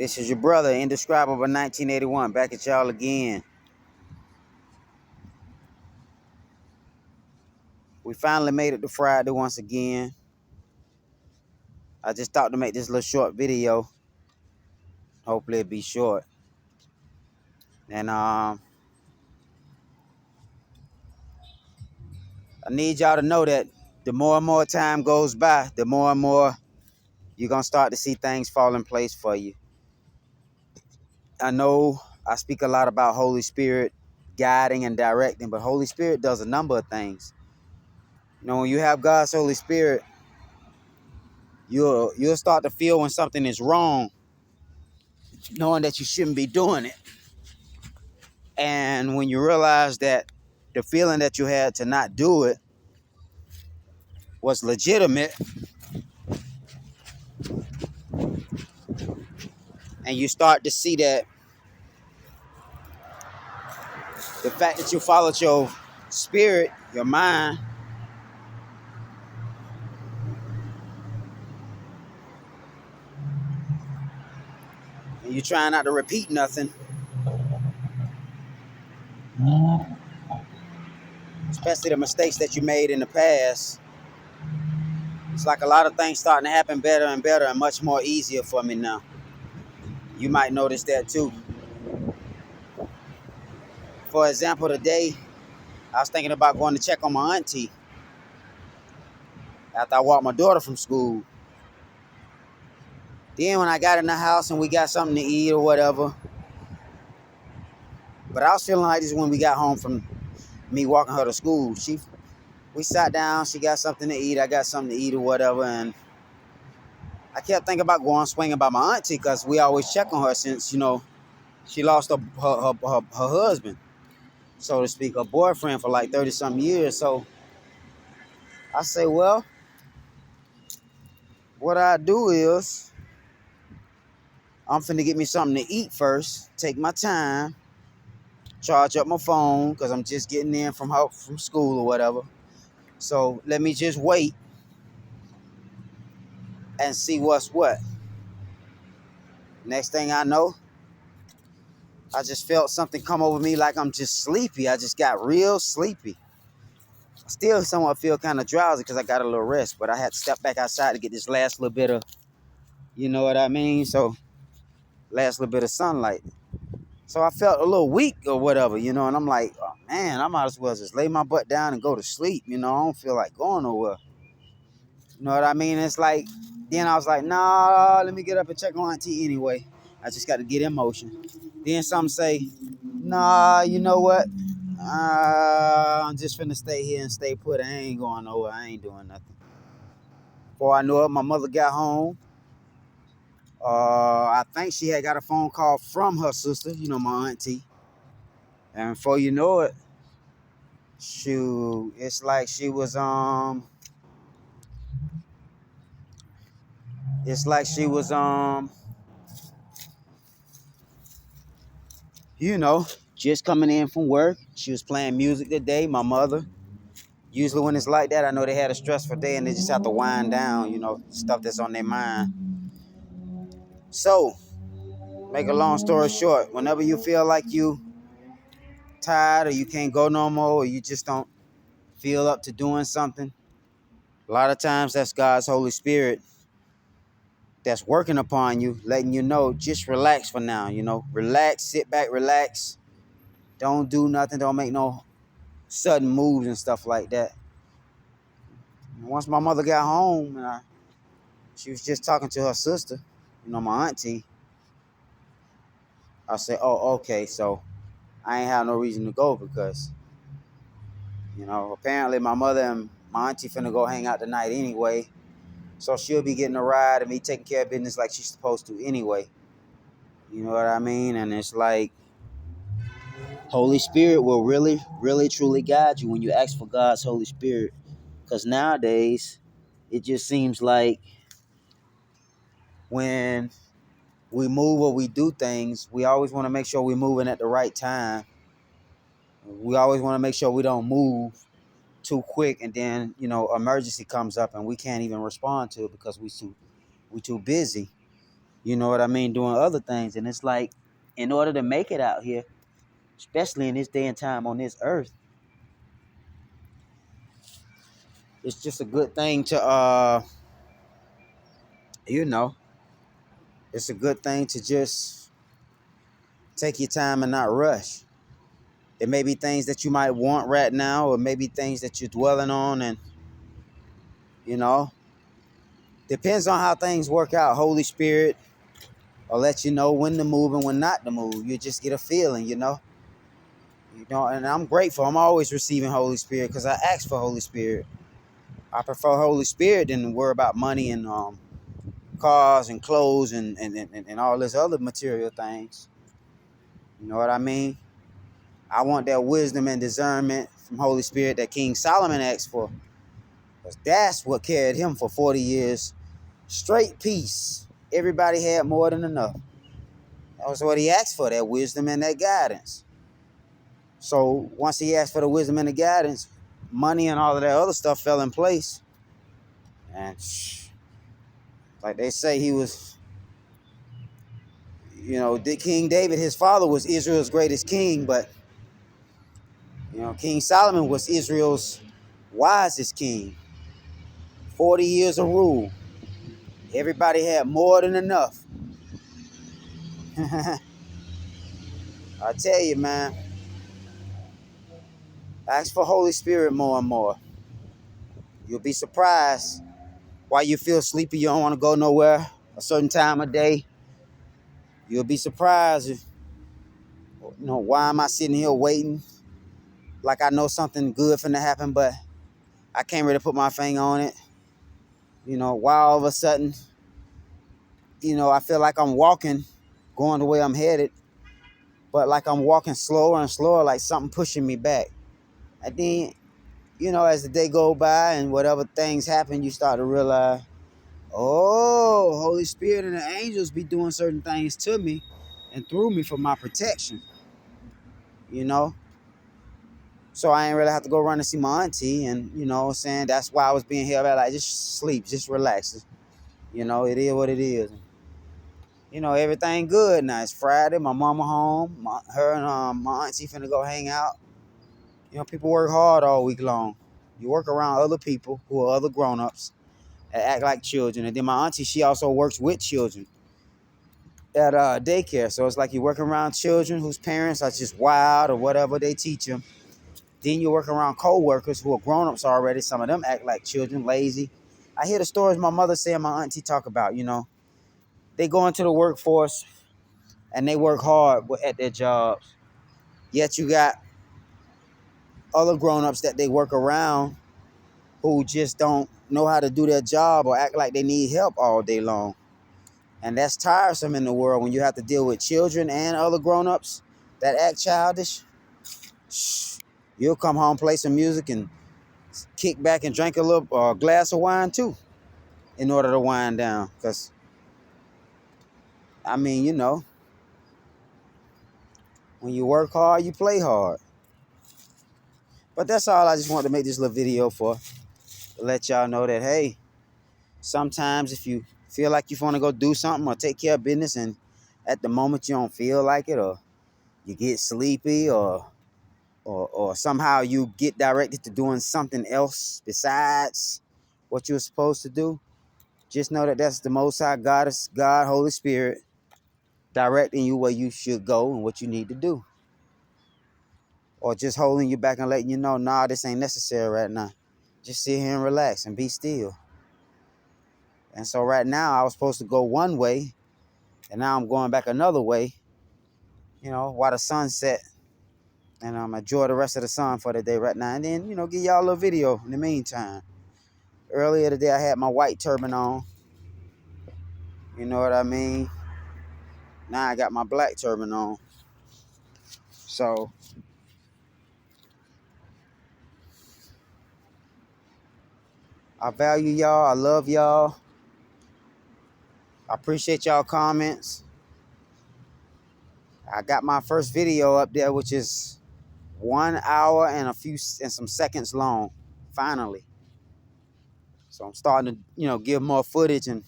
This is your brother, Indescribable 1981, back at y'all again. We finally made it to Friday once again. I just thought to make this little short video. Hopefully it'll be short. And I need y'all to know that the more and more time goes by, the more and more you're going to start to see things fall in place for you. I know I speak a lot about Holy Spirit guiding and directing, but Holy Spirit does a number of things. You know, when you have God's Holy Spirit, you'll start to feel when something is wrong, knowing that you shouldn't be doing it. And when you realize that the feeling that you had to not do it was legitimate, and you start to see that the fact that you followed your spirit, your mind, and you're trying not to repeat nothing, especially the mistakes that you made in the past, it's like a lot of things starting to happen better and better and much more easier for me now. You might notice that too. For example, today, I was thinking about going to check on my auntie after I walked my daughter from school. Then when I got in the house and we got something to eat or whatever, but I was feeling like this when we got home from me walking her to school. We sat down, she got something to eat, I got something to eat or whatever, and I kept thinking about going swinging by my auntie because we always check on her since, she lost her husband, so to speak, her boyfriend for like 30-something years. So I say, well, what I do is I'm finna get me something to eat first, take my time, charge up my phone because I'm just getting in from school or whatever. So let me just wait and see what's what. Next thing I know, I just felt something come over me like I'm just sleepy. I just got real sleepy. I still somewhat feel kind of drowsy because I got a little rest, but I had to step back outside to get this last little bit of, you know what I mean? So last little bit of sunlight. So I felt a little weak or whatever, and I'm like, oh, man, I might as well just lay my butt down and go to sleep. I don't feel like going nowhere. You know what I mean? It's like, then I was like, nah, let me get up and check on Auntie anyway. I just got to get in motion. Then some say, nah, you know what? I'm just finna stay here and stay put. I ain't going nowhere. I ain't doing nothing. Before I knew it, my mother got home. I think she had got a phone call from her sister, my auntie. And before you know it, shoot, it's like she was just coming in from work. She was playing music today, my mother. Usually when it's like that, I know they had a stressful day and they just have to wind down, stuff that's on their mind. So, make a long story short, whenever you feel like you tired or you can't go no more or you just don't feel up to doing something, a lot of times that's God's Holy Spirit that's working upon you, letting you know, just relax for now, relax, sit back, relax. Don't do nothing. Don't make no sudden moves and stuff like that. And once my mother got home, and she was just talking to her sister, my auntie, I said, oh, okay, so I ain't have no reason to go because, apparently my mother and my auntie finna go hang out tonight anyway. So she'll be getting a ride and me taking care of business like she's supposed to anyway. You know what I mean? And it's like, Holy Spirit will really, really, truly guide you when you ask for God's Holy Spirit. Because nowadays, it just seems like when we move or we do things, we always want to make sure we're moving at the right time. We always want to make sure we don't move too quick and then, emergency comes up and we can't even respond to it because we too busy. You know what I mean? Doing other things. And it's like, in order to make it out here, especially in this day and time on this earth, it's just a good thing to you know, it's a good thing to just take your time and not rush. It may be things that you might want right now, or maybe things that you're dwelling on, and you know, depends on how things work out. Holy Spirit will let you know when to move and when not to move. You just get a feeling, you know. You know, and I'm grateful. I'm always receiving Holy Spirit because I ask for Holy Spirit. I prefer Holy Spirit than to worry about money and cars and clothes and all this other material things. You know what I mean? I want that wisdom and discernment from Holy Spirit that King Solomon asked for. Because that's what carried him for 40 years. Straight peace. Everybody had more than enough. That was what he asked for, that wisdom and that guidance. So once he asked for the wisdom and the guidance, money and all of that other stuff fell in place. And like they say, he was, you know, King David, his father was Israel's greatest king, but, you know, King Solomon was Israel's wisest king. 40 years of rule. Everybody had more than enough. I tell you, man, ask for Holy Spirit more and more. You'll be surprised why you feel sleepy, you don't want to go nowhere a certain time of day. You'll be surprised if, you know, why am I sitting here waiting like I know something good finna happen, but I can't really put my finger on it. You know, why all of a sudden, you know, I feel like I'm walking, going the way I'm headed, but like I'm walking slower and slower, like something pushing me back. And then, you know, as the day go by and whatever things happen, you start to realize, oh, Holy Spirit and the angels be doing certain things to me and through me for my protection, you know? So I ain't really have to go run and see my auntie, and, you know what I'm saying? That's why I was being held back, like, just sleep, just relax. You know, it is what it is. You know, everything good now. It's Friday, my mama home, her and my auntie finna go hang out. You know, people work hard all week long. You work around other people who are other grown-ups and act like children. And then my auntie, she also works with children at daycare. So it's like you work around children whose parents are just wild or whatever they teach them. Then you work around co-workers who are grown-ups already. Some of them act like children, lazy. I hear the stories my mother say and my auntie talk about, you know. They go into the workforce and they work hard at their jobs. Yet you got other grown-ups that they work around who just don't know how to do their job or act like they need help all day long. And that's tiresome in the world when you have to deal with children and other grown-ups that act childish. You'll come home, play some music, and kick back and drink a little glass of wine too in order to wind down. Because, I mean, you know, when you work hard, you play hard. But that's all I just wanted to make this little video for. To let y'all know that, hey, sometimes if you feel like you want to go do something or take care of business and at the moment you don't feel like it, or you get sleepy, or somehow you get directed to doing something else besides what you're supposed to do, just know that that's the Most High God, Holy Spirit, directing you where you should go and what you need to do. Or just holding you back and letting you know, nah, this ain't necessary right now. Just sit here and relax and be still. And so right now I was supposed to go one way, and now I'm going back another way, you know, while the sun set. And I'm enjoy the rest of the sun for the day right now. And then, you know, give y'all a little video in the meantime. Earlier today I had my white turban on. You know what I mean? Now I got my black turban on. So I value y'all. I love y'all. I appreciate y'all comments. I got my first video up there, which is 1 hour and some seconds long, finally. So I'm starting to, you know, give more footage and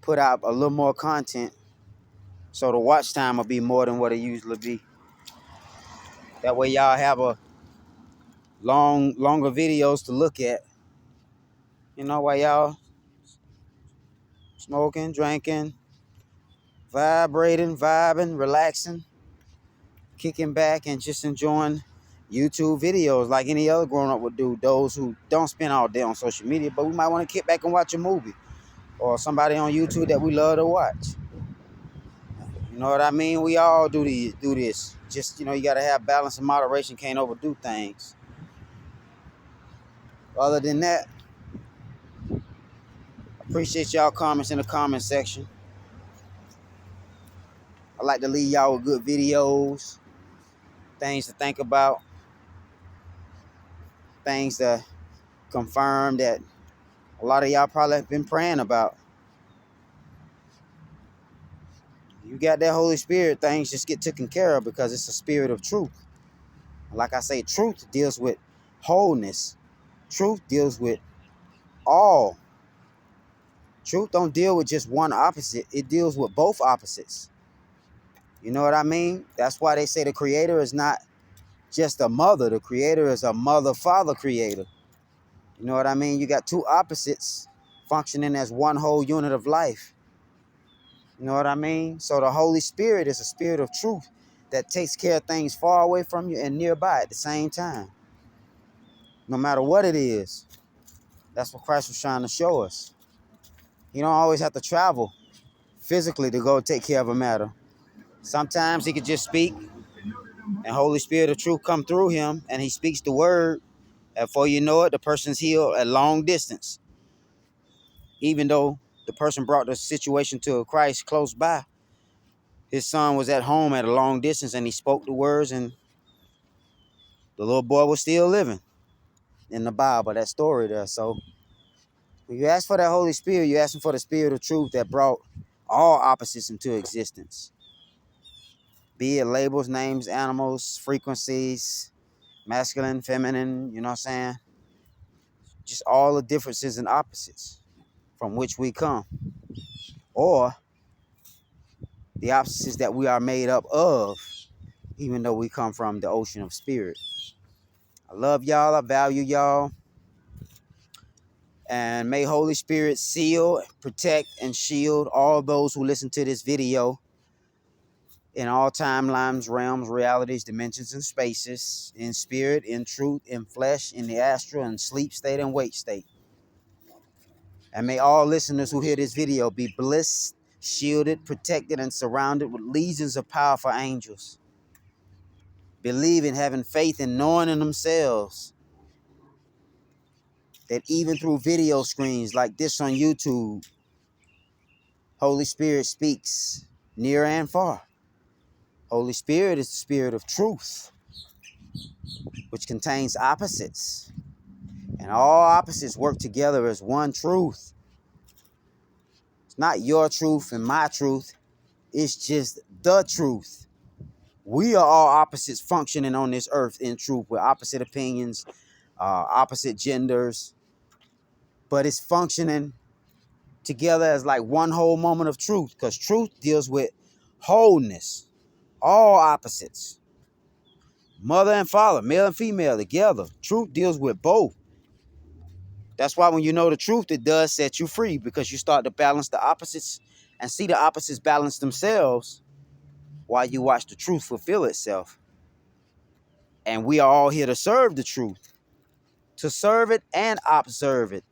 put out a little more content So the watch time will be more than what it usually be. That way y'all have a longer videos to look at. You know, while y'all smoking, drinking, vibrating, vibing, relaxing, kicking back, and just enjoying YouTube videos like any other grown up would do. Those who don't spend all day on social media, but we might want to kick back and watch a movie or somebody on YouTube that we love to watch. You know what I mean? We all do this. Just, you know, you got to have balance and moderation. Can't overdo things. Other than that, appreciate y'all comments in the comment section. I like to leave y'all with good videos, things to think about, things to confirm that a lot of y'all probably have been praying about. You got that Holy Spirit, things just get taken care of because it's a spirit of truth. Like I say, truth deals with wholeness. Truth deals with all. Truth don't deal with just one opposite. It deals with both opposites. You know what I mean? That's why they say the creator is not just a mother. The creator is a mother-father creator. You know what I mean? You got two opposites functioning as one whole unit of life. You know what I mean? So the Holy Spirit is a spirit of truth that takes care of things far away from you and nearby at the same time. No matter what it is. That's what Christ was trying to show us. You don't always have to travel physically to go take care of a matter. Sometimes he could just speak and Holy Spirit of truth come through him and he speaks the word. And before you know it, the person's healed at long distance. Even though the person brought the situation to Christ close by, his son was at home at a long distance and he spoke the words and the little boy was still living in the Bible, that story there. So when you ask for that Holy Spirit, you're asking for the spirit of truth that brought all opposites into existence. Be it labels, names, animals, frequencies, masculine, feminine, you know what I'm saying? Just all the differences and opposites from which we come. Or the opposites that we are made up of, even though we come from the ocean of spirit. I love y'all. I value y'all. And may Holy Spirit seal, protect, and shield all those who listen to this video in all timelines, realms, realities, dimensions, and spaces, in spirit, in truth, in flesh, in the astral, and sleep state, and wake state. And may all listeners who hear this video be blessed, shielded, protected, and surrounded with legions of powerful angels. Believing, having faith, and knowing in themselves that even through video screens like this on YouTube, Holy Spirit speaks near and far. Holy Spirit is the spirit of truth, which contains opposites. And all opposites work together as one truth. It's not your truth and my truth. It's just the truth. We are all opposites functioning on this earth in truth with opposite opinions, opposite genders. But it's functioning together as like one whole moment of truth, because truth deals with wholeness, all opposites, mother and father, male and female together. Truth deals with both. That's why when you know the truth, it does set you free, because you start to balance the opposites and see the opposites balance themselves while you watch the truth fulfill itself. And we are all here to serve the truth, to serve it and observe it,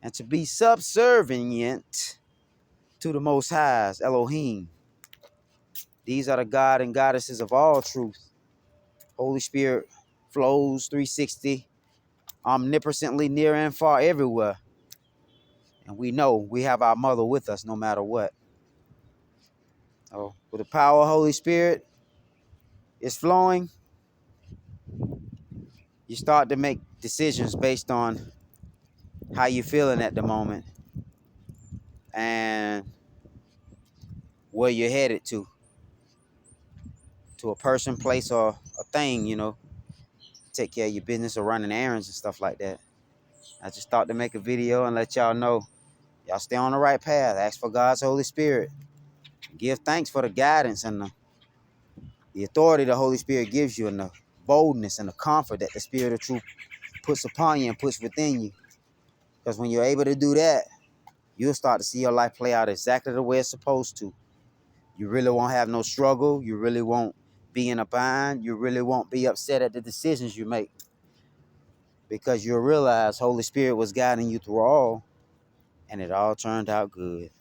and to be subservient to the Most High's Elohim. These are the God and goddesses of all truth. Holy Spirit flows 360, omnipotently near and far everywhere. And we know we have our mother with us no matter what. Oh, with the power of Holy Spirit is flowing, you start to make decisions based on how you're feeling at the moment and where you're headed to a person, place, or a thing, you know. Take care of your business or running errands and stuff like that. I just thought to make a video and let y'all know y'all stay on the right path. Ask for God's Holy Spirit. Give thanks for the guidance and the authority the Holy Spirit gives you, and the boldness and the comfort that the Spirit of truth puts upon you and puts within you. Because when you're able to do that, you'll start to see your life play out exactly the way it's supposed to. You really won't have no struggle. You really won't be in a bind. You really won't be upset at the decisions you make, because you'll realize Holy Spirit was guiding you through all, and it all turned out good.